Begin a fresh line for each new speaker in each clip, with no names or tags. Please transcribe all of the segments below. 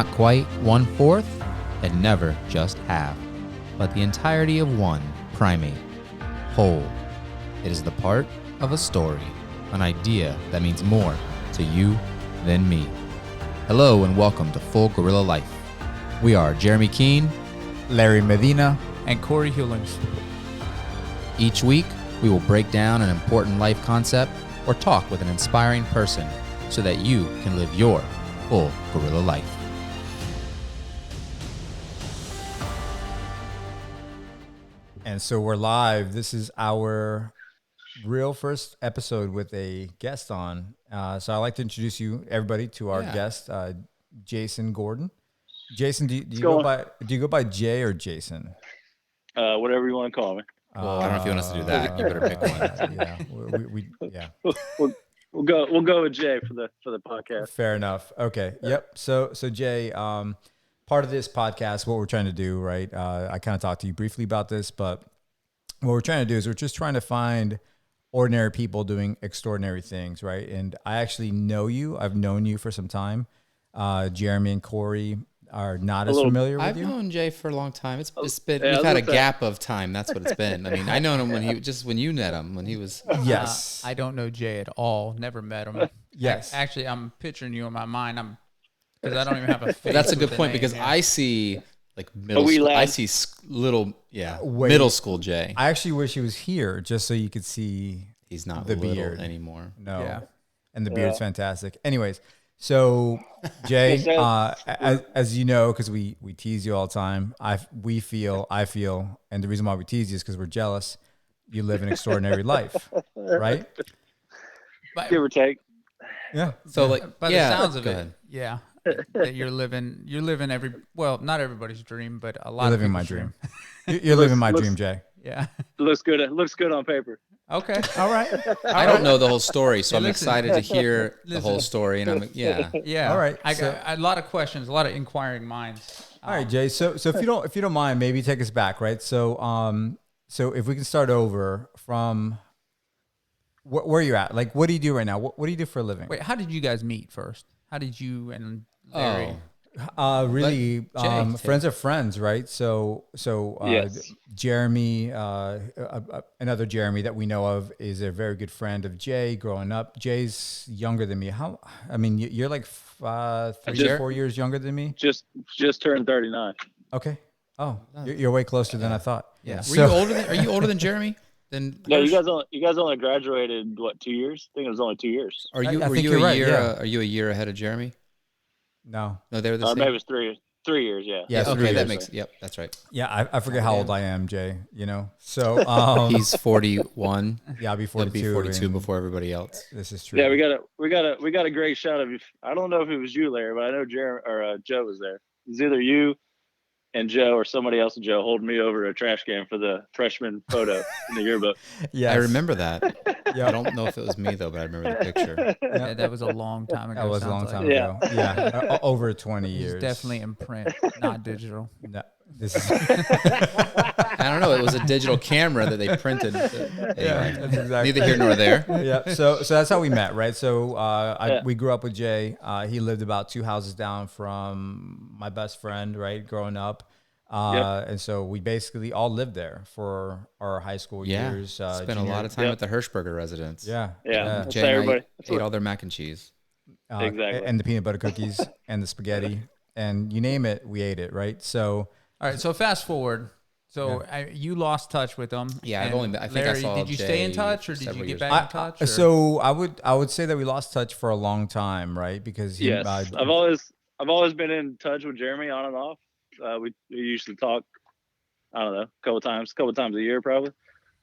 not quite 1/4 and never just half, but the entirety of one primate, whole. It is the part of a story, an idea that means more to you than me. Hello and welcome to Full Gorilla Life. We are Jeremy Keene,
Larry Medina,
and Corey Hewlings.
Each week, we will break down an important life concept or talk with an inspiring person so that you can live your full gorilla life.
and so we're live. This is our real first episode with a guest on. So I'd like to introduce everybody, to our guest, Jason Gordon. Jason, do you go by Jay or Jason?
Whatever you want to call me.
Well, I don't know if you want us to do that. You better pick one.
We'll go with Jay for the podcast.
Fair enough. Okay. Yep. So Jay, part of this podcast, what we're trying to do, right? I kind of talked to you briefly about this, but what we're trying to do is we're just trying to find ordinary people doing extraordinary things, right? And I actually know you. I've known you for some time. Jeremy and Corey are not as familiar with you.
I've known Jay for a long time. It's been we've had a gap of time. That's what it's been. I mean, I known him when you met him when he was.
Yes.
I don't know Jay at all. Never met him.
Yes.
Actually, I'm picturing you in my mind. Because I don't even have a face.
That's a good point because I see like middle school. I see middle school Jay.
I actually wish he was here just so you could see.
He's not
the
little
beard
anymore.
No.
Yeah.
And the beard's fantastic. Anyways, so Jay, as you know, because we tease you all the time, I feel, and the reason why we tease you is because we're jealous. You live an extraordinary life, right?
Give or take.
Yeah.
So like,
by the sounds of it, that you're living not everybody's dream, but a lot.
You're
of
living my dream. You're living my dream, Jay.
Yeah.
Looks good. It looks good on paper.
Okay. All right.
I don't know the whole story, so I'm excited to hear the whole story. And
Yeah.
All right.
I got a lot of questions, a lot of inquiring minds.
All right, Jay. So if you don't mind, maybe take us back, right? So so if we can start over from where you're at, like what do you do right now? What do you do for a living?
Wait, how did you guys meet first? How did you and Larry?
Really,
Jay,
friends of friends, right? So
Yes.
Jeremy, another Jeremy that we know of, is a very good friend of Jay growing up. Jay's younger than me. You're like 4 years younger than me.
Just turned 39.
Okay. Oh, you're way closer than I thought.
Yeah.
So,
Are you older than Jeremy?
No, you guys only graduated 2 years? I think it was only 2 years.
Are
I
you
think you're right, yeah.
Are you a year ahead of Jeremy?
No,
they were the same.
Maybe it was 3 years. Yeah.
Yeah,
Okay,
3
that
years.
makes. Yep, that's right.
Yeah, I forget how old I am, Jay. You know, so
He's 41.
yeah, I'll be
He'll
42.
be 42
and
before everybody else.
This is true.
Yeah, we got a great shot of you. I don't know if it was you, Larry, but I know Joe was there. It was either you and Joe or somebody else and Joe holding me over a trash can for the freshman photo in the yearbook.
Yeah,
I remember that.
Yeah.
I don't know if it was me though, but I remember the picture.
Yeah, that was a long time ago.
That was a long
sounds
time
like.
ago. Yeah, over 20
It's
years.
definitely in print, not digital.
No, this is
I don't know. It was a digital camera that they printed. Anyway,
that's exactly.
neither here nor there.
Yeah. So that's how we met, right? So we grew up with Jay. He lived about 2 houses down from my best friend, right, growing up. And so we basically all lived there for our high school years.
Spent a lot of time at the Hirschberger residence.
Yeah.
Jay and I ate all their mac and cheese.
Exactly.
And the peanut butter cookies and the spaghetti and you name it, we ate it, right? So,
all right. So fast forward. So you lost touch with them.
Yeah, I think
Larry,
I saw
did you stay in
Jay
touch or did you
several
get
years
back in touch? Or?
So I would say that we lost touch for a long time, right? Because
Yes, I've always been in touch with Jeremy on and off. We used to talk, I don't know, a couple times a year probably.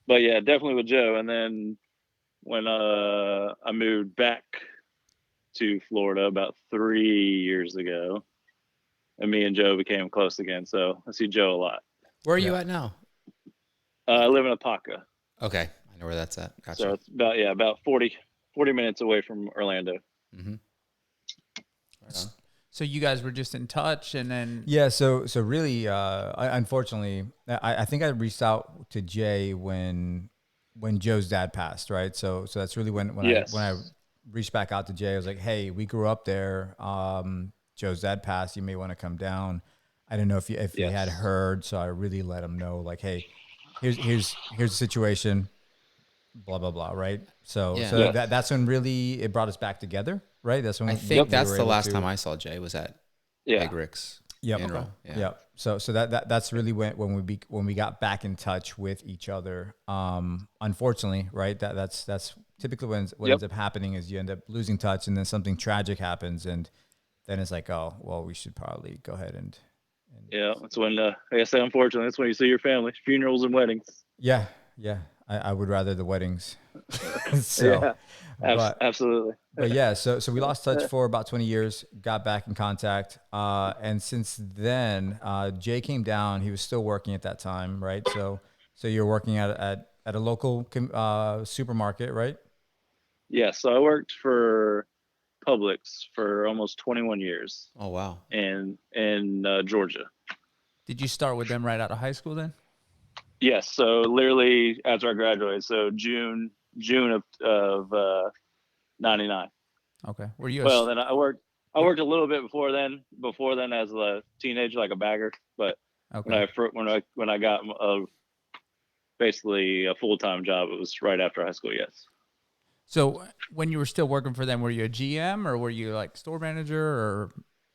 But yeah, definitely with Joe. And then when I moved back to Florida about 3 years ago, and me and Joe became close again. So I see Joe a lot.
Where are you at now?
I live in Apaka.
Okay, I know where that's at. Gotcha.
So it's about 40 minutes away from Orlando.
Mm-hmm. Right on.
So you guys were just in touch, and then
So really, unfortunately, I think I reached out to Jay when Joe's dad passed, right? So that's really when I reached back out to Jay. I was like, hey, we grew up there. Joe's dad passed. You may want to come down. I don't know if you had
Yes.
heard, so I really let him know, like, hey, here's the situation, blah blah blah, right? So
Yeah.
so
Yes.
that's when really it brought us back together, right? That's when
I think
we
that's
were
the
able
last
to.
time I saw Jay was at
Yeah.
Big Rick's
Yep.
funeral.
Okay.
Yeah.
Yeah. So that's really when we got back in touch with each other. Unfortunately, right? That's typically what
Yep.
ends up happening is you end up losing touch, and then something tragic happens, and then it's like, oh, well, we should probably go ahead and
Yeah. That's when, like I say, unfortunately, that's when you see your family, funerals and weddings.
yeah. I would rather the weddings. So,
Yeah.
but
Absolutely.
yeah, so we lost touch for about 20 years, got back in contact. And since then, Jay came down. He was still working at that time, right? So you're working at a local supermarket, right?
Yeah. So I worked for Publix for almost 21 years
Oh wow.
in Georgia.
Did you start with them right out of high school then?
Yes. So literally after I graduated, so June of 99.
Okay. Were you a
Well, then I worked a little bit before then. Before then, as a teenager, like a bagger. But
okay?
when I got basically a full-time job, it was right after high school. Yes.
So when you were still working for them, were you a GM or were you like store manager or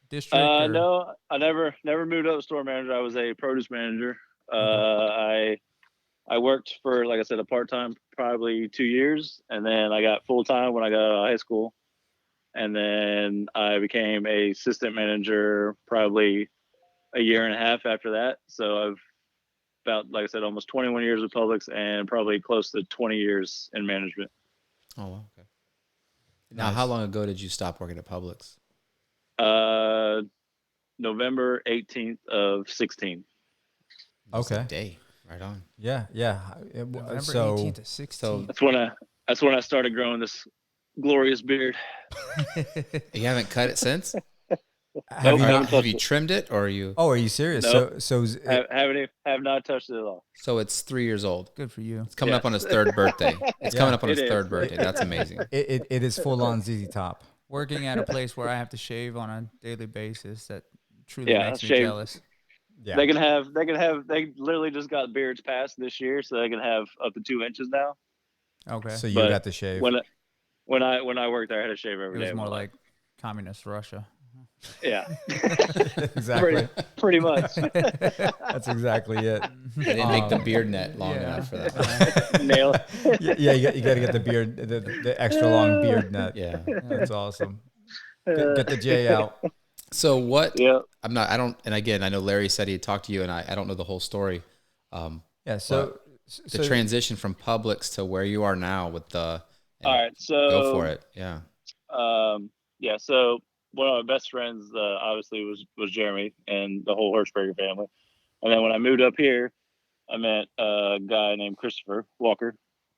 district or?
No, I never moved up to store manager. I was a produce manager. I worked for, like I said, a part-time, probably 2 years, and then I got full-time when I got out of high school, and then I became a assistant manager probably a year and a half after that. So I've about, like I said, almost 21 years with Publix and probably close to 20 years in management.
Oh wow. Okay. Now, how long ago did you stop working at Publix?
November 18th of 16.
Just a
Okay.
day. Right on.
Yeah.
November
So
18th to 16th.
That's when I started growing this glorious beard.
You haven't cut it since?
have you
I
not?
haven't
Have you
touched it.
trimmed it, or are you?
Oh, are you serious?
Nope.
So
Have not touched it at all.
So it's 3 years old.
Good for you.
It's coming up on his third birthday. It's
Yeah.
coming up on
It
his
is.
third birthday. That's amazing.
it is full on ZZ Top.
Working at a place where I have to shave on a daily basis, that truly
Yeah,
makes me
shave.
jealous.
Yeah.
They literally just got beards passed this year, so they can have up to 2 inches now.
Okay.
So you
But
got to shave.
When I worked there, I had to shave
It
every day.
was
of my
more
life.
like communist Russia.
Yeah,
Exactly.
pretty much.
That's exactly it.
They didn't make the beard net long
Yeah.
enough for that.
Nail it.
Yeah, you got to get the beard, the extra long beard net.
Yeah.
That's awesome. Get the J out.
So what?
Yeah.
I don't. And again, I know Larry said he had talked to you, and I don't know the whole story.
Yeah. So
The transition from Publix to where you are now with the.
All right, so
Go for it. Yeah.
Yeah. So one of my best friends, obviously, was Jeremy and the whole Hirschberger family. And then when I moved up here, I met a guy named Christopher Walker,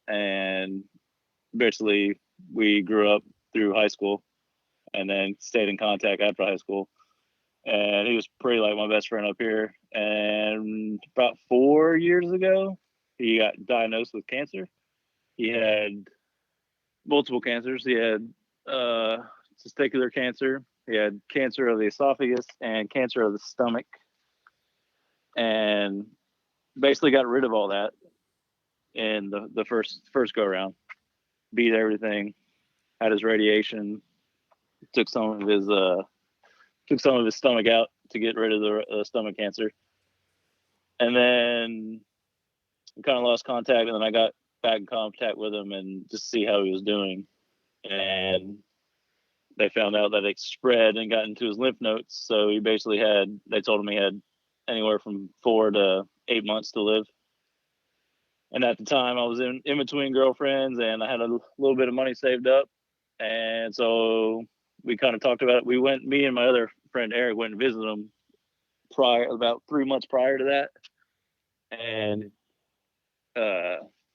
and basically we grew up through high school, and then stayed in contact after high school. And he was pretty like my best friend up here. And about 4 years ago, he got diagnosed with cancer. He had multiple cancers. He had testicular cancer. He had cancer of the esophagus and cancer of the stomach. And basically got rid of all that in the first go around. Beat everything. Had his radiation. Took some of his stomach out to get rid of the stomach cancer. And then we kind of lost contact, and then I got back in contact with him and just see how he was doing. And they found out that it spread and got into his lymph nodes. So they told him he had anywhere from 4 to 8 months to live. And at the time I was in between girlfriends, and I had a little bit of money saved up. And so we kind of talked about it. Me and my other friend Eric went and visited him about 3 months prior to that. And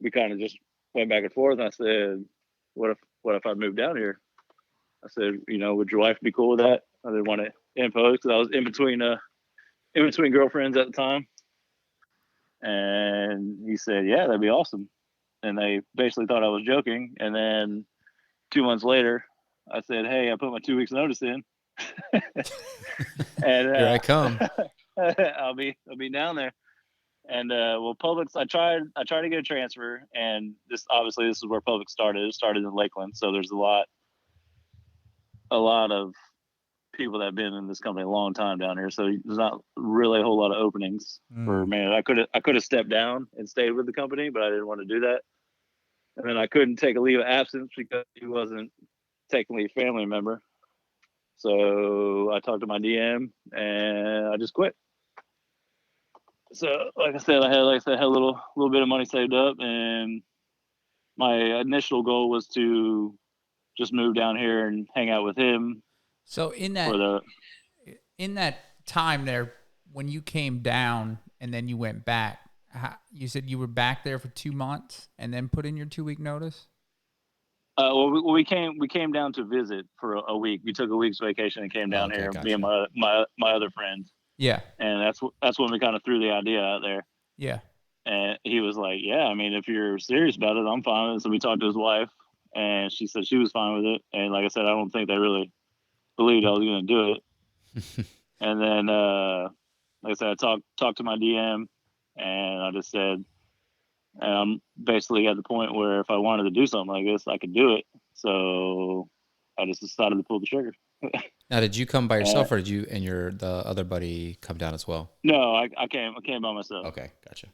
we kind of just went back and forth. And I said, what if I moved down here? I said, would your wife be cool with that? I didn't want to impose, because I was in between girlfriends at the time. And he said, yeah, that'd be awesome. And they basically thought I was joking. And then 2 months later, I said, hey, I put my 2 weeks notice in. And
Here I come.
I'll be down there. And well, Publix, I tried to get a transfer, and this is where Publix started. It started in Lakeland, so there's a lot of people that have been in this company a long time down here. So there's not really a whole lot of openings for man. I could have stepped down and stayed with the company, but I didn't want to do that. And then I couldn't take a leave of absence because he wasn't technically a family member. So I talked to my DM and I just quit. So like I said, I had a little bit of money saved up, and my initial goal was to just move down here and hang out with him.
So in that time there, when you came down and then you went back, you said you were back there for 2 months and then put in your 2-week notice?
Well, we came down to visit for a week. We took a week's vacation and came down here.
Gotcha.
Me and my other friends.
Yeah.
And that's when we kind of threw the idea out there.
Yeah.
And he was like, "Yeah, I mean, if you're serious about it, I'm fine with it." So we talked to his wife, and she said she was fine with it. And like I said, I don't think they really believed I was going to do it. And then, like I said, I talked to my DM, and I just said, and I'm basically at the point where if I wanted to do something like this, I could do it. So I just decided to pull the trigger.
Now, did you come by yourself, or did you and the other buddy come down as well?
No, I came by myself.
Okay, gotcha.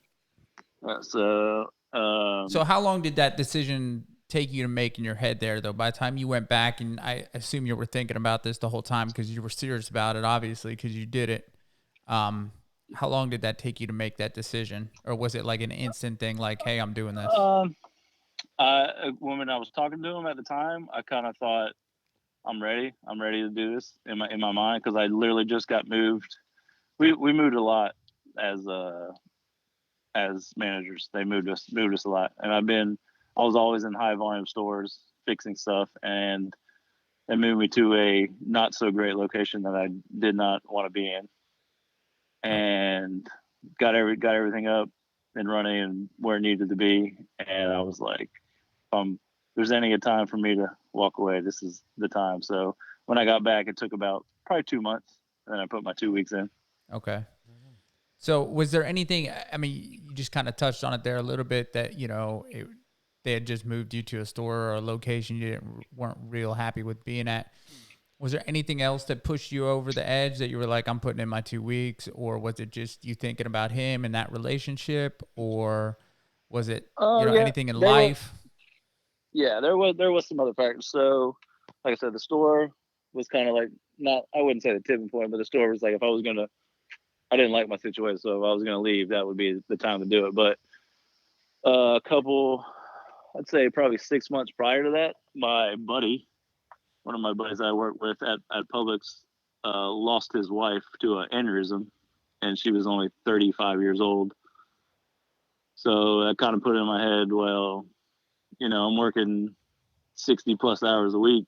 So
how long did that decision take you to make in your head there, though? By the time you went back, and I assume you were thinking about this the whole time because you were serious about it, obviously, because you did it. How long did that take you to make that decision? Or was it like an instant thing, like, hey, I'm doing this?
When I was talking to him at the time, I kind of thought, I'm ready to do this in my mind, because I literally just got moved. We moved a lot as managers. They moved us a lot, and I was always in high volume stores fixing stuff, and they moved me to a not so great location that I did not want to be in, and got everything up and running and where it needed to be. And I was like, there's any time for me to walk away, this is the time. So when I got back, it took about probably 2 months, and then I put my 2 weeks in.
Okay. So was there anything, I mean, you just kind of touched on it there a little bit, that, they had just moved you to a store or a location you weren't real happy with being at. Was there anything else that pushed you over the edge that you were like, I'm putting in my 2 weeks? Or was it just you thinking about him and that relationship? Or was it, anything in life?
There was some other factors. So like I said, the store was kind of like, I wouldn't say the tipping point, but the store was like, I didn't like my situation. So if I was going to leave, that would be the time to do it. But I'd say probably 6 months prior to that, one of my buddies I work with at Publix, lost his wife to an aneurysm, and she was only 35 years old. So that kind of put it in my head, well, I'm working 60 plus hours a week,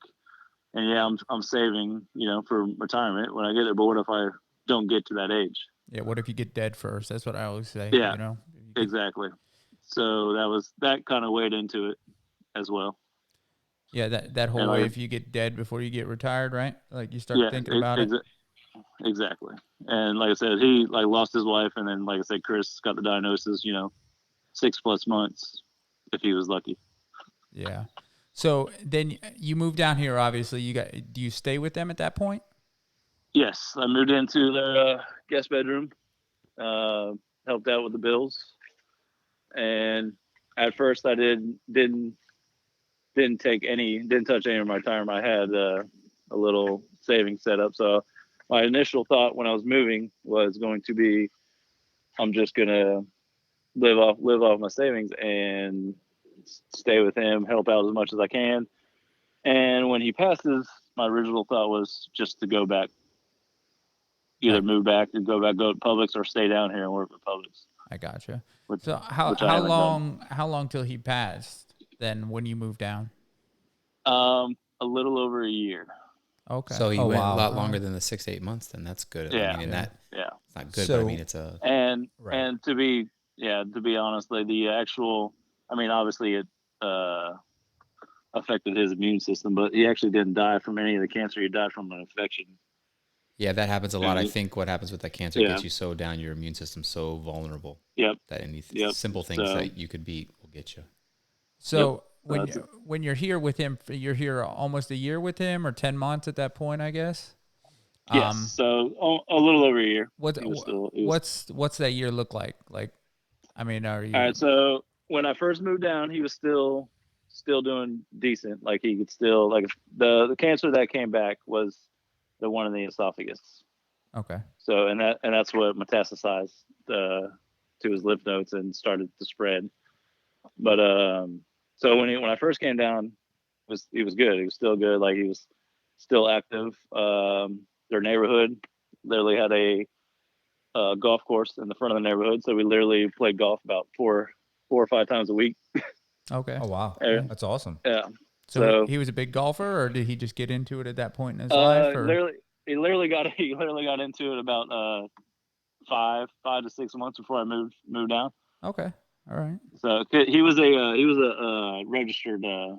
and yeah, I'm saving, for retirement when I get there. But what if I don't get to that age?
Yeah. What if you get dead first? That's what I always say.
Yeah, exactly. So that kind of weighed into it as well.
Yeah, that whole way, if you get dead before you get retired, right? Like you start thinking about it.
Exactly. And like I said, he lost his wife, and then like I said, Chris got the diagnosis, 6+ months if he was lucky.
Yeah. So then you moved down here. Obviously, do you stay with them at that point?
Yes, I moved into their guest bedroom, helped out with the bills, and at first I didn't touch any of my time. I had a little savings set up. So my initial thought when I was moving was going to be, I'm just gonna live off my savings and stay with him, help out as much as I can. And when he passes, my original thought was just to go back, either move back and go to Publix, or stay down here and work with Publix.
I gotcha. So how long till he passed then when you moved down?
A little over a year.
Okay. So he went a lot longer than the 6 to 8 months. Then that's good.
Yeah.
I mean, it's not good,
So,
but I mean, it's a
and to be honest, the actual, I mean, obviously it affected his immune system, but he actually didn't die from any of the cancer. He died from an infection
Yeah, that happens a lot. I
And
think what happens with that cancer
yeah,
gets you so down, your immune system's so vulnerable
yep,
that any
yep.
simple things
So
that you could beat will get you.
yep.
So
So that's
when you're here with him, you're here almost a year with him, or 10 months at that point, I guess.
yes.
Um,
So a little over a year.
what
He was still. He was
what's that year look like? Like, I mean, are
all
you
right. So when I first moved down, he was still doing decent. Like he could still like the cancer that came back was the one in the esophagus.
okay?
So and that's what metastasized to his lymph nodes and started to spread. But so when I first came down, he was good. He was still good. Like he was still active. Their neighborhood literally had a golf course in the front of the neighborhood, so we literally played golf about four or five times a week.
Okay.
Oh wow,
Yeah.
that's awesome.
Yeah.
So
So
he was a big golfer, or did he just get into it at that point in his life? Or
literally he literally got into it about 5 to 6 months before I moved down.
okay, all right,
So he was a registered a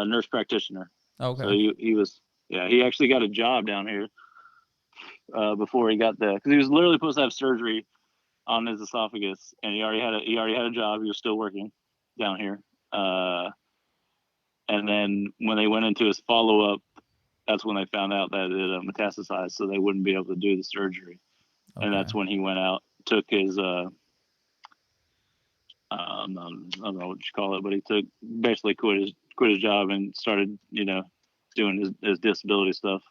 nurse practitioner. So
okay,
he was, yeah, he actually got a job down here before he got there, because he was literally supposed to have surgery on his esophagus, and he already had a job. He was still working down here. And then when they went into his follow up, that's when they found out that it metastasized, so they wouldn't be able to do the surgery. And
okay.
that's when he went out, took his I don't know what you call it, but he basically quit his job and started, doing his disability stuff.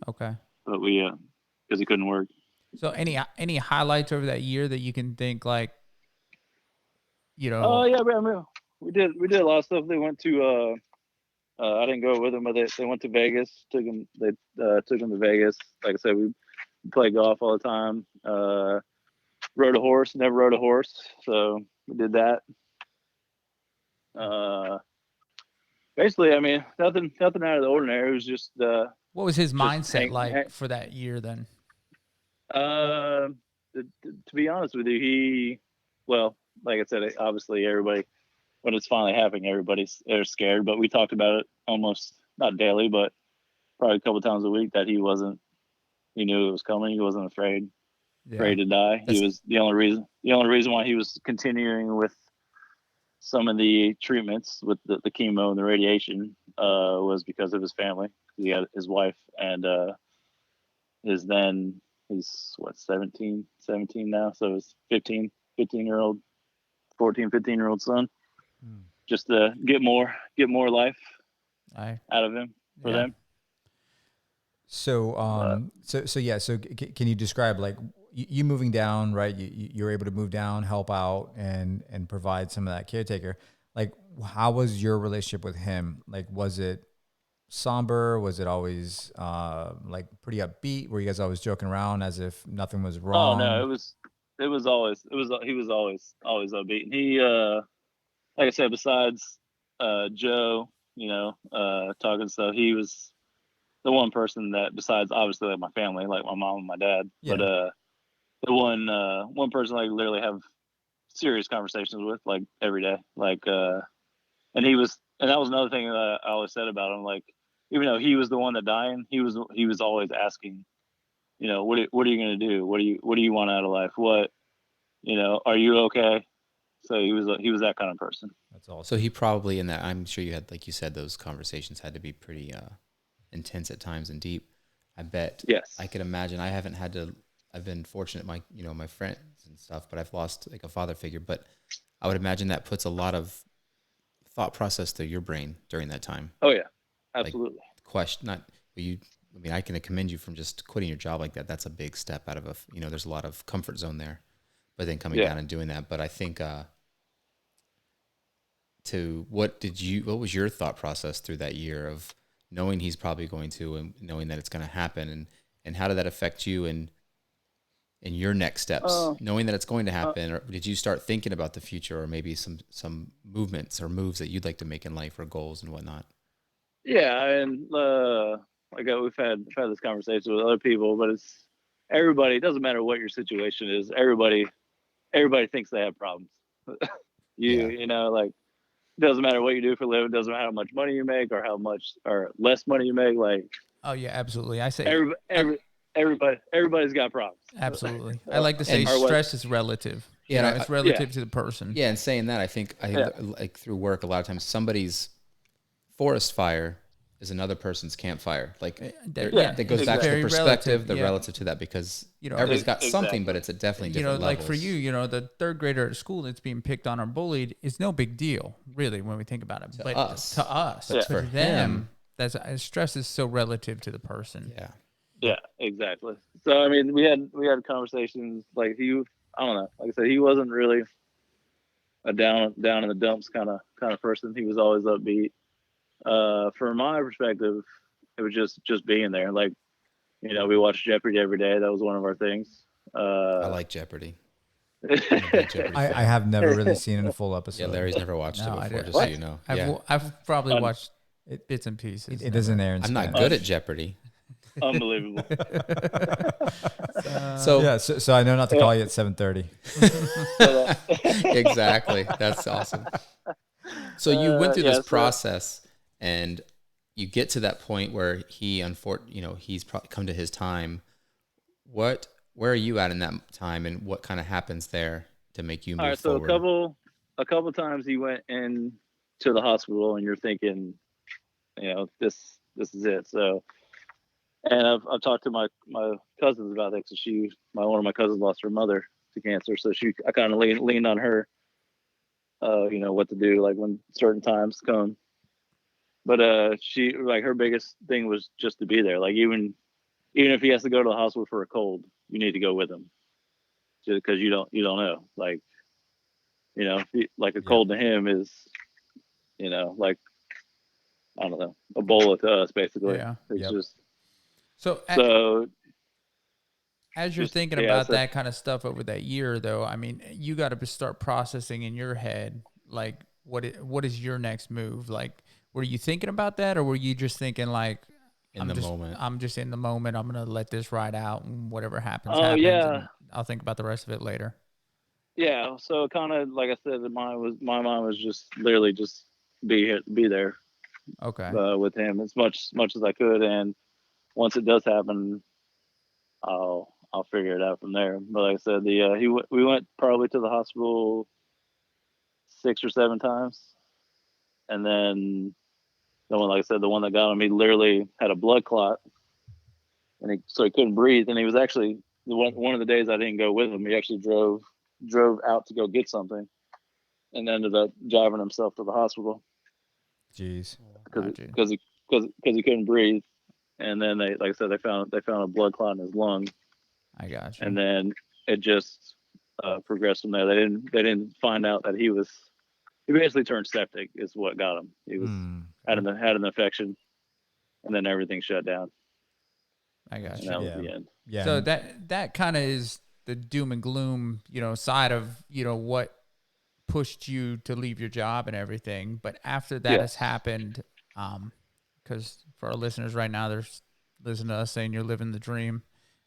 Okay.
But we because he couldn't work.
So any highlights over that year that you can think, like,
Oh yeah, I mean, we did a lot of stuff. They went to I didn't go with them, but they went to Vegas. They took him to Vegas. Like I said, we played golf all the time. Rode a horse. Never rode a horse, so we did that. Basically, I mean, nothing out of the ordinary. It was just
what was his
just
mindset like for that year then?
uh, to be honest with you, well, like I said, obviously everybody, when it's finally happening, they're scared. But we talked about it almost not daily, but probably a couple times a week, that he knew it was coming. He wasn't afraid to die. He was the only reason why he was continuing with some of the treatments with the chemo and the radiation was because of his family. He had his wife and he's what, 17 now, so his 15-year-old 15-year-old son, just to get more life out of him for them.
So, can you describe, like, you moving down, right? You're able to move down, help out, and provide some of that caretaker. Like, how was your relationship with him? Like, was it somber? Was it always like pretty upbeat? Were you guys always joking around as if nothing was
Oh
wrong?
no, he was always upbeat. And he like I said, besides Joe, talking stuff, he was the one person that, besides obviously like my family, like my mom and my dad,
Yeah.
but the one person I literally have serious conversations with, like, every day. Like and that was another thing that I always said about him. Like, even though he was the one that dying, he was always asking, what are you gonna do? What do you want out of life? What, are you okay? So he was that kind of person.
That's awesome.
So he probably, in that, I'm sure you had, like you said, those conversations had to be pretty intense at times and deep. I bet.
Yes.
I could imagine. I've been fortunate, my friends and stuff, but I've lost like a father figure. But I would imagine that puts a lot of thought process through your brain during that time.
Oh yeah, absolutely.
I can commend you from just quitting your job like that. That's a big step out of there's a lot of comfort zone there, but then coming down and doing that. But I think, what was your thought process through that year of knowing he's probably going to, and knowing that it's going to happen, and how did that affect you and your next steps, knowing that it's going to happen? Or did you start thinking about the future, or maybe some movements or moves that you'd like to make in life, or goals and whatnot?
Yeah, and like we've had this conversation with other people, but it's everybody. It doesn't matter what your situation is. Everybody thinks they have problems. Like, it doesn't matter what you do for a living. It doesn't matter how much money you make or how much or less money you make. Like,
Oh yeah, absolutely. I say
everybody's got problems.
Absolutely. I like to say
Or what-
stress is relative.
Yeah,
You know,
and
it's relative to the person.
Yeah, and saying that, I think like through work, a lot of times somebody's forest fire is another person's campfire. Like that goes back to the
very
perspective,
relative,
relative to that, because
You know,
everybody's got
exactly.
something, but it's at definitely different
like
levels.
for you, the third grader at school that's being picked on or bullied is no big deal, really, when we think about it. But
us.
to us,
But
to
for
them, that's stress is so relative to the person.
Yeah.
Yeah, exactly. So I mean, we had conversations like I don't know. Like I said, he wasn't really a down in the dumps kind of person. He was always upbeat. From my perspective, it was just being there. Like, we watched Jeopardy every day. That was one of our things.
I like Jeopardy. I'm a big Jeopardy
I
fan.
have never really seen a full episode.
Yeah, Larry's never watched
No,
it
I
before,
didn't.
just so you know. Yeah.
I've probably watched bits and pieces.
It doesn't air in
I'm not
Spanish.
good at Jeopardy.
Unbelievable.
So
Yeah, so I know not to call you at 7:30.
exactly. That's awesome. So you went through this process, and you get to that point where he's probably come to his time. Where are you at in that time, and what kind of happens there to make you move
All right, so
forward?
a couple times he went in to the hospital, and you're thinking, this is it. So, and I've talked to my cousins about that, because one of my cousins lost her mother to cancer, so I kind of leaned on her, what to do, like when certain times come. But she, like, her biggest thing was just to be there. Like, even if he has to go to the hospital for a cold, you need to go with him, just because you don't know. Like, like a cold to him is, like, I don't know, Ebola to us, basically.
Yeah.
It's just
So
so.
as you're thinking about that kind of stuff over that year, though, I mean, you got to start processing in your head, like, what is your next move? Like, were you thinking about that, or were you just thinking like, I'm just in the moment. I'm gonna let this ride out, and whatever happens, happens.
Yeah.
And I'll think about the rest of it later.
Yeah. So kind of like I said, my mind was just literally just be there
Okay.
with him as much as I could, and once it does happen, I'll figure it out from there. But like I said, we went probably to the hospital 6 or 7 times, and then the one, like I said, the one that got him, he literally had a blood clot, and so he couldn't breathe. And he was actually one of the days I didn't go with him. He actually drove out to go get something, and ended up driving himself to the hospital.
Jeez.
Because he couldn't breathe, and then like I said, they found a blood clot in his lung.
I got you.
And then it just progressed from there. They didn't find out that he basically turned septic is what got him. He was had an infection, and then everything shut down.
I got
And
you.
that was the end.
Yeah.
So that kind of is the doom and gloom, side of, what pushed you to leave your job and everything. But after that has happened, because for our listeners right now, they're listening to us saying you're living the dream.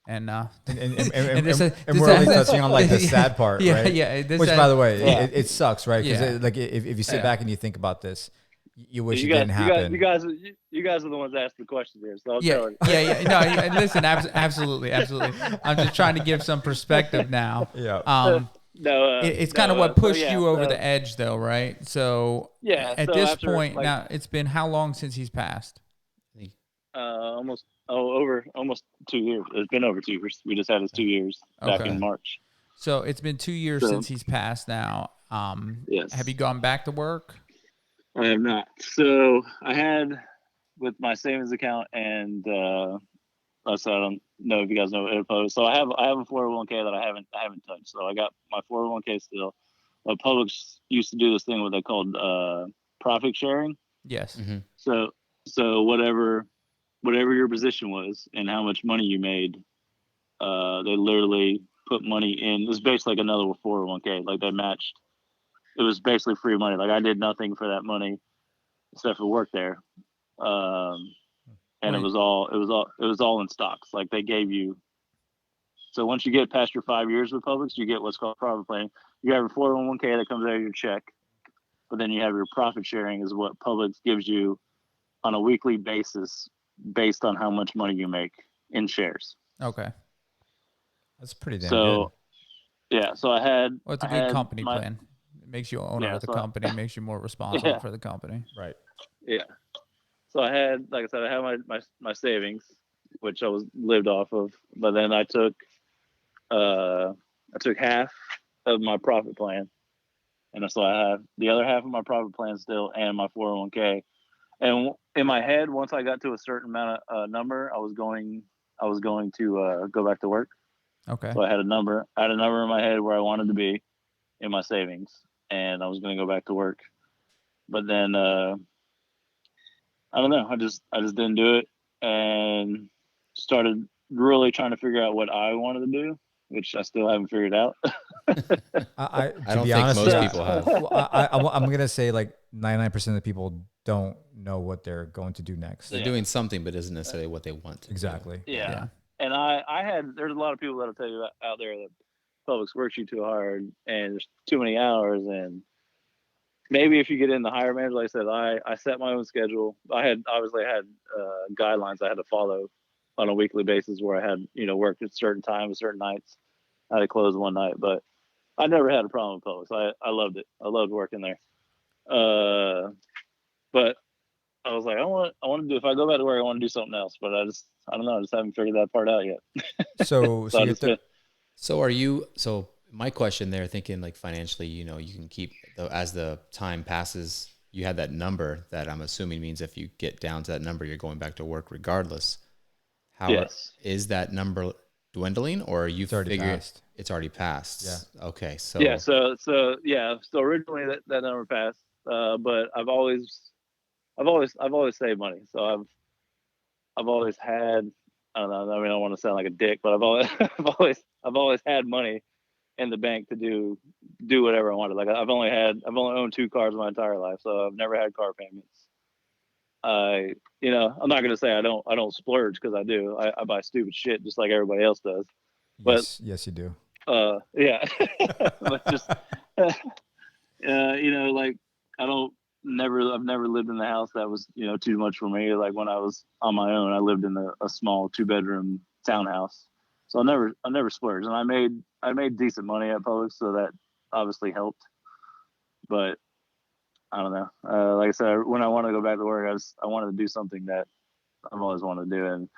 And
we're only touching on like the sad part, right?
Yeah.
Which, by the way, it sucks, right? Because
Yeah.
if you sit back and you think about this, you wish it didn't happen.
You guys are the ones asking the questions here, so I'll tell you.
Yeah. No, listen, absolutely. I'm just trying to give some perspective now.
Yeah.
It's kind of what pushed you over the edge, though, right? So at this point, now it's been how long since he's passed?
Almost 2 years. It's been over 2 years. We just had his 2 years back in March.
So it's been 2 years since he's passed now.
Yes.
Have you gone back to work?
I have not. So I had with my savings account, and so I don't know if you guys know Interpost. So I have a 401k that I haven't touched. So I got my 401k still. Publix used to do this thing what they called profit sharing.
Yes.
Mm-hmm.
So whatever your position was and how much money you made, they literally put money in. It was basically like another 401k. Like they matched. It was basically free money. Like I did nothing for that money except for work there. And it was all in stocks. Like they gave you. So once you get past your 5 years with Publix, you get what's called profit planning. You have your 401k that comes out of your check, but then you have your profit sharing is what Publix gives you on a weekly basis based on how much money you make in shares.
Okay.
That's pretty damn good.
So yeah, so I had
Well, it's a
I
good
had
company
my
plan. It makes you owner
yeah
of the
so
company, makes you more responsible
yeah
for the company.
Right.
yeah. So I had, like I said, I had my savings, which I was lived off of, but then I took half of my profit plan, and so I have the other half of my profit plan still, and my 401k. And in my head, once I got to a certain amount of number, I was going to go back to work.
Okay.
So I had a number. I had a number in my head where I wanted to be in my savings, and I was going to go back to work. But then I don't know. I just didn't do it, and started really trying to figure out what I wanted to do, which I still haven't figured out.
To
don't
be
think
honest,
most
yeah,
people have.
well, I'm gonna say like 99% of the people don't know what they're going to do next.
They're
Yeah.
doing something, but isn't necessarily what they want to do.
Exactly.
Yeah.
Yeah.
And I had, there's a lot of people that'll tell you out there that Publix works you too hard and there's too many hours. And maybe if you get in the higher manager, like I said, I set my own schedule. I had guidelines I had to follow on a weekly basis where I had, worked at certain times, certain nights. I had to close one night, but I never had a problem with Publix. I loved it. I loved working there. But I was like, I want to do, if I go back to work, I want to do something else, but I don't know. I just haven't figured that part out yet.
So
So I
you have
just
to.
been,
So my question there, thinking like financially, you can keep as the time passes, you had that number that I'm assuming means if you get down to that number, you're going back to work regardless.
yes.
Is that number dwindling, or you
It's already
figure
passed.
it's already passed?
Yeah.
Okay. So
Yeah. So originally that number passed, but I've always saved money. So I've always had, I don't know. I mean, I don't want to sound like a dick, but I've always had money in the bank to do whatever I wanted. Like I've only owned two cars my entire life, so I've never had car payments. I'm not gonna say I don't splurge, because I do. I buy stupid shit just like everybody else does. But
Yes, you do.
yeah, but just like I don't I've never lived in a house that was too much for me. Like when I was on my own, I lived in a small 2-bedroom townhouse, so I never splurged, and I made decent money at Publix, so that obviously helped. But I don't know. Like I said, when I want to go back to work, I wanted to do something that I've always wanted to do, and I'm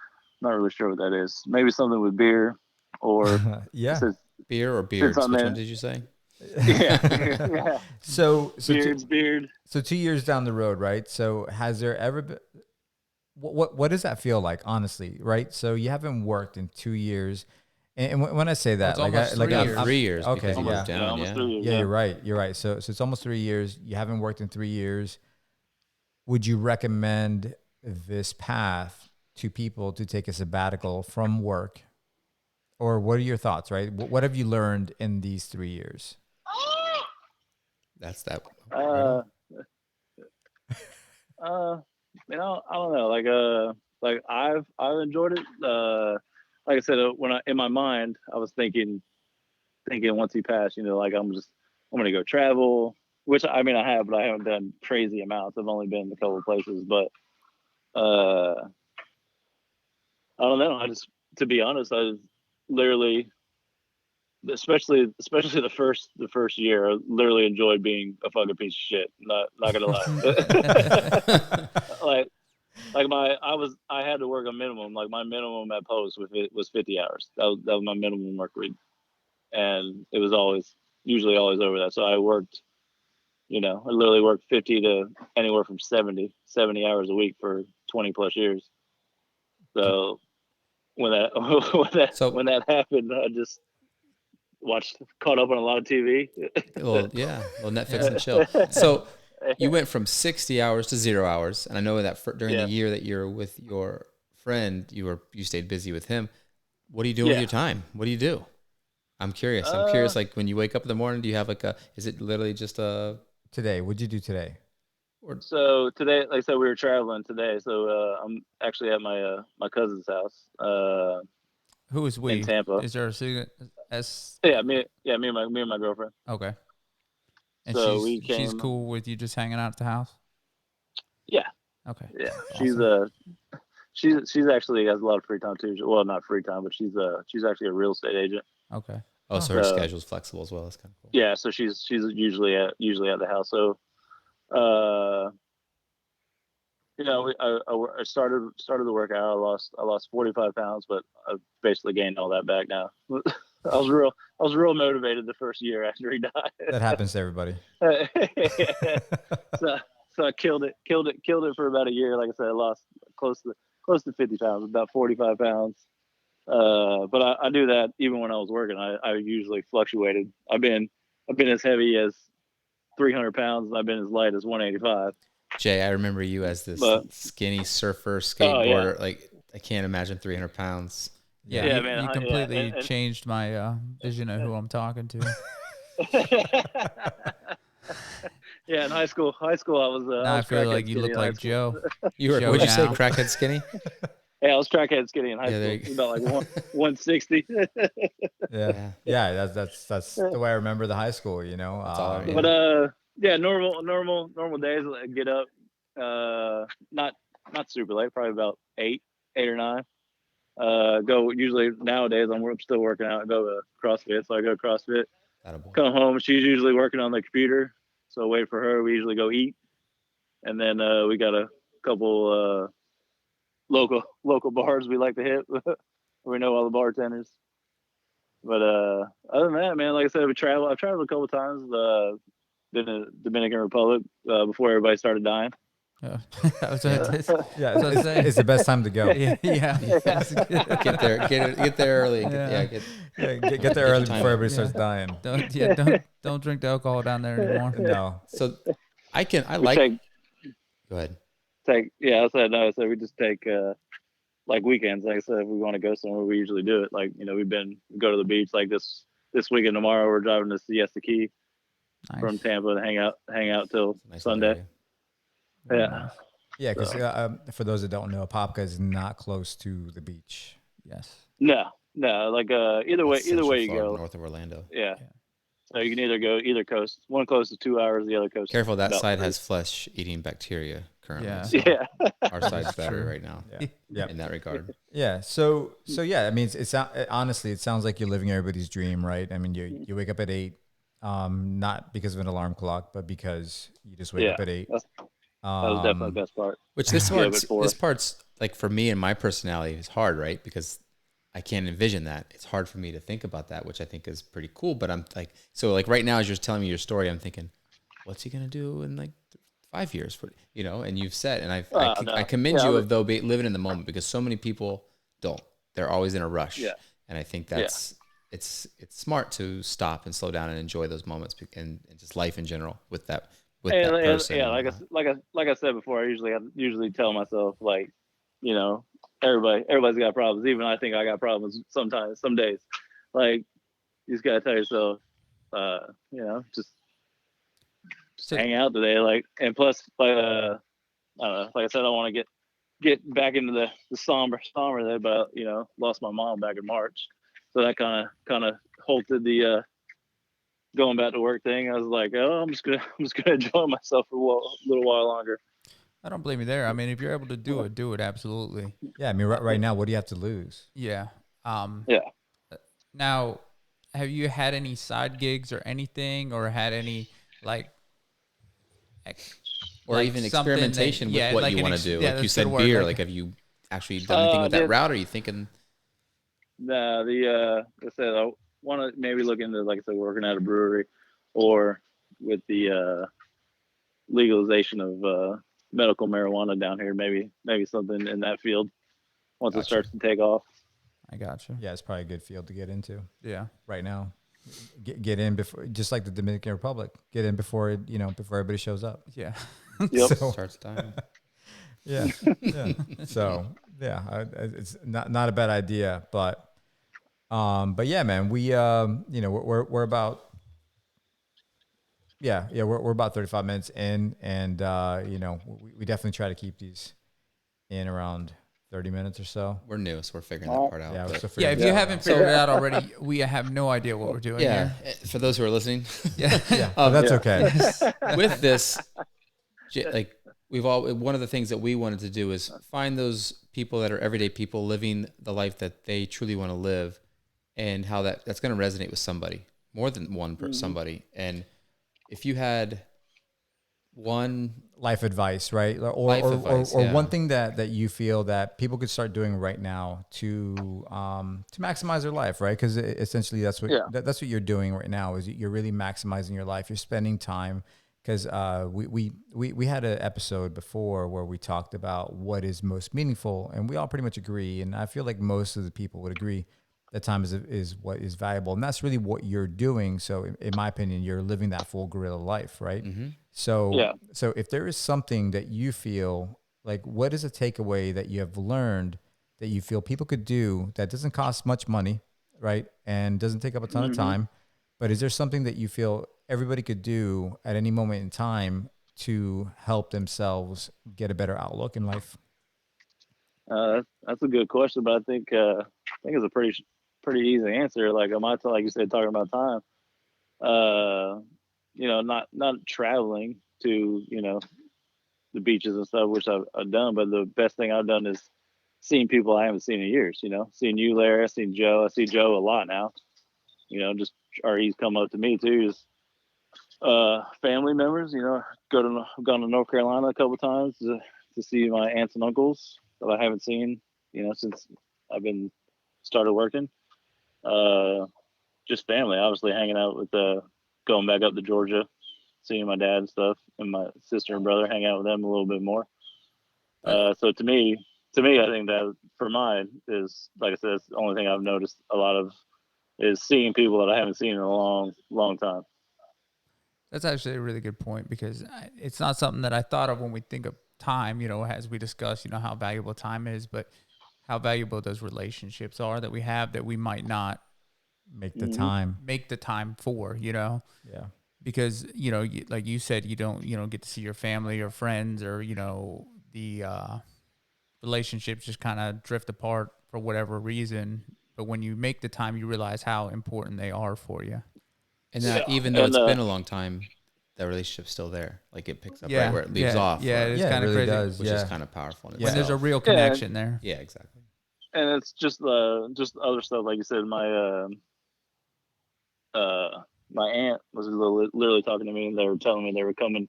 not really sure what that is. Maybe something with beer, or
Yeah.
since
beer or
since
beards?
I'm
Which one
in,
did you say?
yeah, yeah,
So
beard.
so 2 years down the road, right? So has there ever been what does that feel like, honestly, right? So you haven't worked in 2 years, and when I say that,
it's almost 3 years.
3 years
okay,
because you
yeah,
moved down.
Almost
Yeah.
3 years.
yeah, you're right, you're right. So it's almost 3 years. You haven't worked in 3 years. Would you recommend this path to people to take a sabbatical from work, or what are your thoughts? Right, what have you learned in these 3 years?
That's that.
Uh, uh, I don't know. Like I've enjoyed it. Like I said, when in my mind, I was thinking once he passed, like I'm gonna go travel, which I mean I have, but I haven't done crazy amounts. I've only been a couple of places, but uh, I don't know. To be honest, I was literally, especially the first year, I literally enjoyed being a fucking piece of shit. Not gonna lie. like I had to work a minimum. Like my minimum at Post was 50 hours. That was my minimum work week, and it was usually always over that. So I worked, I literally worked 50 to anywhere from 70 hours a week for 20 plus years. So when that
So,
when that happened, I just caught up on a lot of TV.
well, yeah, well, Netflix
Yeah.
and chill. So you went from 60 hours to 0 hours, and I know that during the
Yeah.
year that you're with your friend, you stayed busy with him. What do you do with
Yeah.
your time? What do you do? I'm curious. Like when you wake up in the morning, do you have is it literally just a,
Today, what'd you do today?
or
So today, like I said, we were traveling today. So I'm actually at my cousin's house
Who is
in
we?
Tampa.
Is there a signet? S?
Me and my girlfriend.
Okay. And
So
she's
we
she's
came.
cool with you just hanging out at the house?
Yeah,
Okay.
yeah.
Awesome.
she's actually has a lot of free time too. Well, not free time, but she's actually a real estate agent.
Okay.
Oh, so her schedule's flexible as well. That's kind of cool.
Yeah, so she's usually at the house. So, I started to work out. I lost 45 pounds, but I've basically gained all that back now. I was real motivated the first year after he died.
That happens to everybody.
So I killed it for about a year. Like I said, I lost close to 50 pounds, about 45 pounds. But I do that even when I was working. I usually fluctuated. I've been as heavy as 300 pounds, and I've been as light as 185.
Jay, I remember you as this skinny surfer, skateboarder. Like, I can't imagine 300 pounds.
Yeah,
man,
you completely changed my vision of who I'm talking to.
Yeah, in high school, I was.
Now I feel like you look like Joe.
You were, what'd you say, crackhead skinny?
Yeah, I was crackhead skinny in high school. About like 160.
Yeah. That's the way I remember the high school.
That's all I mean.
But normal days. I get up, not super late, probably about 8 or 9. Go usually nowadays. I'm still working out. I go to CrossFit, so I go to CrossFit. Come home. She's usually working on the computer, so wait for her. We usually go eat, and then we got a couple local bars we like to hit. We know all the bartenders. But other than that, man, like I said, I've traveled a couple times. Been to Dominican Republic before everybody started dying.
It's the best time to go.
Yeah.
Get there early.
Get there early before everybody starts dying.
Don't drink the alcohol down there anymore.
No.
So go ahead.
I said we just take like weekends. Like I said, if we want to go somewhere, we usually do it. Like, we go to the beach. Like this weekend tomorrow, we're driving to Siesta Key from Tampa to hang out till Sunday. Yeah.
Yeah, because for those that don't know, Apopka is not close to the beach.
Yes.
No. Like either way you go.
North of Orlando.
Yeah. So you can either go either coast. One coast is 2 hours. The other coast.
Careful, that side has flesh-eating bacteria currently.
Yeah.
So
Yeah.
Our side's better right now.
Yeah.
In that regard.
Yeah. So yeah. I mean, honestly, it sounds like you're living everybody's dream, right? I mean, you wake up at 8, not because of an alarm clock, but because you just wake up at 8.
That was definitely the best part.
Which this part's like, for me and my personality is hard, right? Because I can't envision that. It's hard for me to think about that, which I think is pretty cool. But I'm like, so like right now, as you're telling me your story, I'm thinking, what's he gonna do in like 5 years? And you've said, and I commend you of living in the moment, because so many people don't. They're always in a rush. Yeah. And I think that's it's smart to stop and slow down and enjoy those moments and just life in general with that. Person.
Yeah, like I said before, I usually tell myself, like, everybody's got problems. Even I think I got problems sometimes, some days. Like, you just gotta tell yourself, just hang out today. Like, and plus, I don't know. Like I said, I want to get back into the somber there, but lost my mom back in March, so that kind of halted the going back to work thing. I was like, oh, I'm just gonna enjoy myself for a little while longer.
I don't blame you there. I mean, if you're able to do it, absolutely.
Yeah, I mean, right now, what do you have to lose?
Yeah.
Yeah.
Now, have you had any side gigs or anything, or had any
or even experimentation with what you want to do? Like you said, beer. Like, have you actually done anything with that route? Or are you thinking?
No, like I said, I want to maybe look into, like I said, working at a brewery, or with the legalization of medical marijuana down here. Maybe something in that field once it starts to take off.
I gotcha.
Yeah, it's probably a good field to get into.
Yeah,
right now, get in before, just like the Dominican Republic. Get in before before everybody shows up.
Yeah,
yep.
Starts dying.
Yeah. So yeah, it's not a bad idea, but yeah, man, we we're about we're about 35 minutes in, and we definitely try to keep these in around 30 minutes or so.
We're new, so we're figuring that part out.
Yeah,
if you haven't figured it out already, we have no idea what we're doing here.
For those who are listening,
that's okay.
With this, one of the things that we wanted to do is find those people that are everyday people living the life that they truly want to live, and how that's going to resonate with somebody, more than one somebody. And if you had one
life advice, right? Or one thing that you feel that people could start doing right now to maximize their life, right? Because essentially that's what you're doing right now, is you're really maximizing your life. You're spending time. Because we had an episode before where we talked about what is most meaningful, and we all pretty much agree. And I feel like most of the people would agree that time is what is valuable, and that's really what you're doing. So, in my opinion, you're living that full gorilla life, right?
Mm-hmm.
So if there is something that you feel like, what is a takeaway that you have learned that you feel people could do that doesn't cost much money, right, and doesn't take up a ton of time, but is there something that you feel everybody could do at any moment in time to help themselves get a better outlook in life?
That's a good question, but I think it's a pretty easy answer. Like like you said, talking about time. Not traveling to the beaches and stuff, which I've done, but the best thing I've done is seeing people I haven't seen in years. Seeing you, Larry. I seen Joe. I see Joe a lot now. Or he's come up to me too. Just family members. I've gone to North Carolina a couple times to see my aunts and uncles that I haven't seen, since I've been started working. Just family, obviously hanging out with going back up to Georgia, seeing my dad and stuff, and my sister and brother, hang out with them a little bit more. So to me, I think that for mine is, like I said, it's the only thing I've noticed a lot of is seeing people that I haven't seen in a long, long time.
That's actually a really good point, because it's not something that I thought of when we think of time, as we discuss, how valuable time is, but how valuable those relationships are that we have that we might not
make the time
for,
Yeah.
Because, like you said, you don't get to see your family or friends, or, the relationships just kind of drift apart for whatever reason. But when you make the time, you realize how important they are for you.
And that even though it's been a long time, that relationship's still there. Like it picks up right where it leaves off.
Yeah, it's kind of
really
crazy.
Does,
which is kind of powerful.
When there's a real connection there.
Yeah, exactly.
And it's just other stuff, like you said. My aunt was literally talking to me, and they were telling me they were coming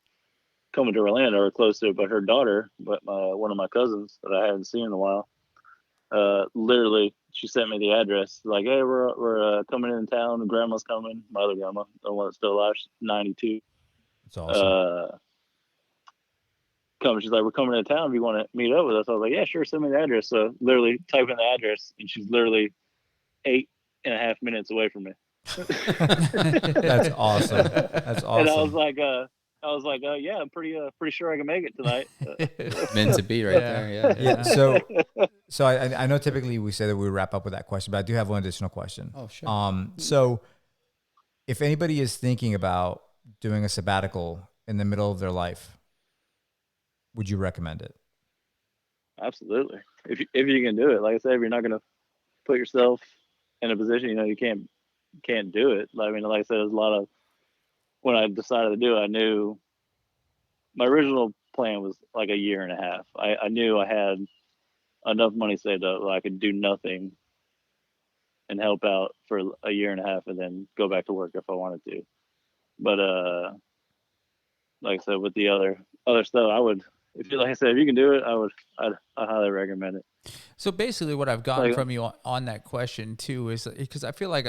to Orlando or close to it, but her daughter, one of my cousins that I hadn't seen in a while, literally she sent me the address, like, hey, we're coming in town, and grandma's coming, my other grandma, the one that's still alive, she's 92.
That's awesome.
She's like, we're coming to town, if you want to meet up with us. I was like, yeah, sure, send me the address. So literally type in the address, and she's literally 8.5 minutes away from me.
That's awesome. That's awesome.
And I was like, yeah, I'm pretty sure I can make it tonight.
Meant to be right there. Yeah.
So I know typically we say that we wrap up with that question, but I do have one additional question.
Oh, sure.
So if anybody is thinking about doing a sabbatical in the middle of their life, would you recommend it?
Absolutely. If you can do it, like I said, if you're not going to put yourself in a position, you can't do it. I mean, like I said, there's a lot of, when I decided to do it, I knew my original plan was like a year and a half. I knew I had enough money saved up that I could do nothing and help out for a year and a half and then go back to work if I wanted to. But like I said, with the other stuff, if you can do it, I highly recommend it.
So basically what I've gotten from you on that question too is, because I feel like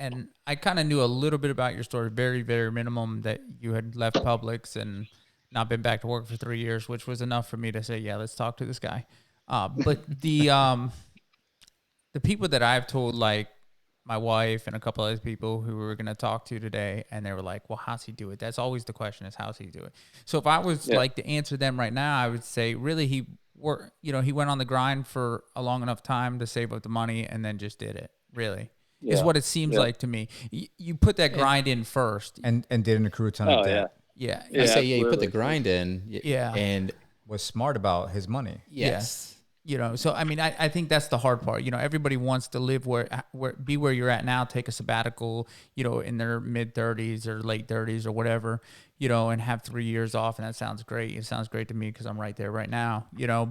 I kind of knew a little bit about your story, very, very minimum, that you had left Publix and not been back to work for 3 years, which was enough for me to say, yeah, let's talk to this guy. But the people that I've told, like my wife and a couple other people who we were going to talk to today, and they were like, well, how's he do it? That's always the question, is how's he do it? So if I was like to answer them right now, I would say really he went on the grind for a long enough time to save up the money and then just did it, really. Yeah. Is what it seems like to me. You put that grind in first.
And didn't accrue a ton of debt.
Yeah.
You put the grind in.
Yeah.
And
was smart about his money.
Yes.
So I mean, I think that's the hard part. Everybody wants to live be where you're at now, take a sabbatical, in their mid 30s or late 30s or whatever, and have 3 years off. And that sounds great. It sounds great to me because I'm right there right now,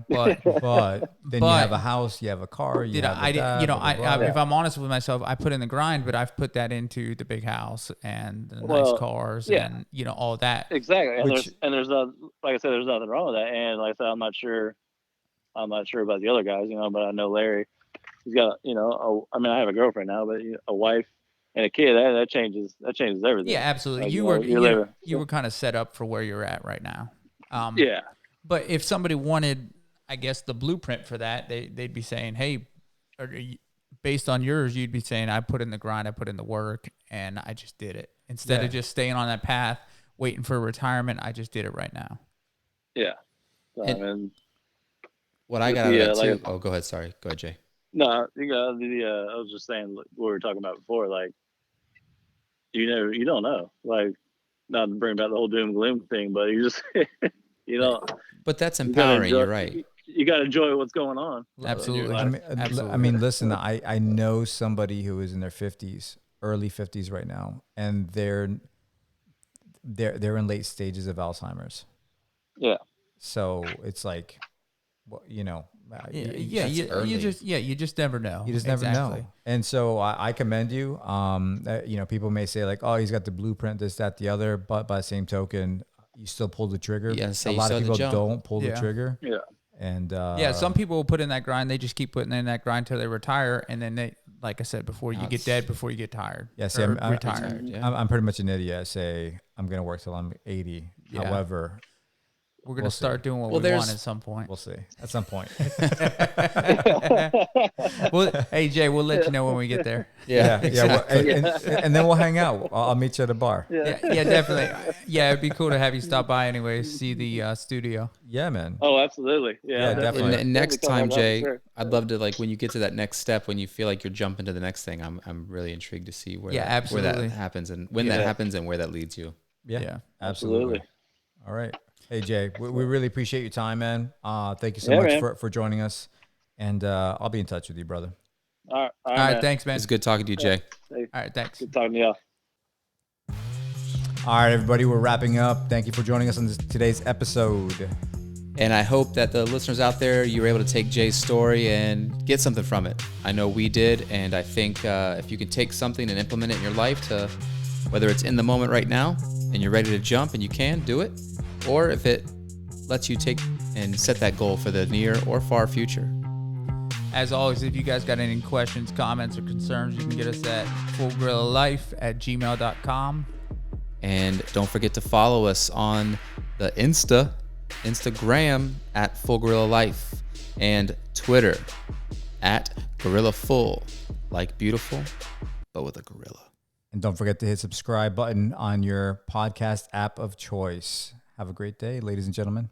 but
But then you have a house, you have a car, you have a dad, blah, blah, blah.
if I'm honest with myself, I put in the grind, but I've put that into the big house and the nice cars and, all that.
Exactly. And there's no, like I said, there's nothing wrong with that. And like I said, I'm not sure about the other guys, but I know Larry, he's got, I have a girlfriend now, but a wife and a kid, that changes everything.
Yeah, absolutely.
Like,
you were kind of set up for where you're at right now.
Yeah.
But if somebody wanted, I guess, the blueprint for that, they'd be saying, hey, based on yours, you'd be saying, I put in the grind, I put in the work, and I just did it. Instead of just staying on that path, waiting for retirement, I just did it right now.
Yeah. So,
what I got out of that too. Oh, go ahead. Sorry. Go ahead, Jay.
No, I was just saying what we were talking about before. Like, you don't know. Like, not to bring back the whole doom and gloom thing, but you just,
But that's empowering. You're right.
You got to enjoy what's going on.
Absolutely.
I mean, listen. I know somebody who is in their 50s, early 50s right now, and they're in late stages of Alzheimer's.
Yeah.
So it's like, well, you
just never know.
You just never know. And so I commend you. People may say like, oh, he's got the blueprint, this, that, the other, but by the same token, you still pull the trigger.
Yeah,
a lot of people don't pull the trigger.
Yeah.
And
some people will put in that grind. They just keep putting in that grind till they retire, and then they, like I said before, you get dead before you get tired.
Yeah, see,
retired.
I'm pretty much an idiot. I say I'm gonna work till I'm 80.
Yeah.
However,
we're gonna start doing what we want at some point.
We'll see at some point.
Well, hey Jay, we'll let you know when we get there.
Yeah. And then we'll hang out. I'll meet you at a bar.
Yeah, definitely. Yeah, it'd be cool to have you stop by anyway, see the studio.
Yeah, man.
Oh, absolutely. Yeah,
definitely.
And next time, Jay, I'd love to, like, when you get to that next step, when you feel like you're jumping to the next thing, I'm really intrigued to see where that happens and when that happens and where that leads you.
Yeah, absolutely. All right. Hey, Jay, we really appreciate your time, man. Thank you so much for joining us. And I'll be in touch with you, brother.
All
right, thanks, man.
It's good talking to you, Jay.
All right, thanks.
Good talking to y'all.
All right, everybody, we're wrapping up. Thank you for joining us on today's episode.
And I hope that the listeners out there, you were able to take Jay's story and get something from it. I know we did, and I think if you can take something and implement it in your life, to whether it's in the moment right now and you're ready to jump and you can do it, or if it lets you take and set that goal for the near or far future.
As always, if you guys got any questions, comments, or concerns, you can get us at fullgrilllife@gmail.com.
And don't forget to follow us on the Instagram at Full Gorilla Life, and Twitter at Gorilla Full, like beautiful, but with a gorilla.
And don't forget to hit subscribe button on your podcast app of choice. Have a great day, ladies and gentlemen.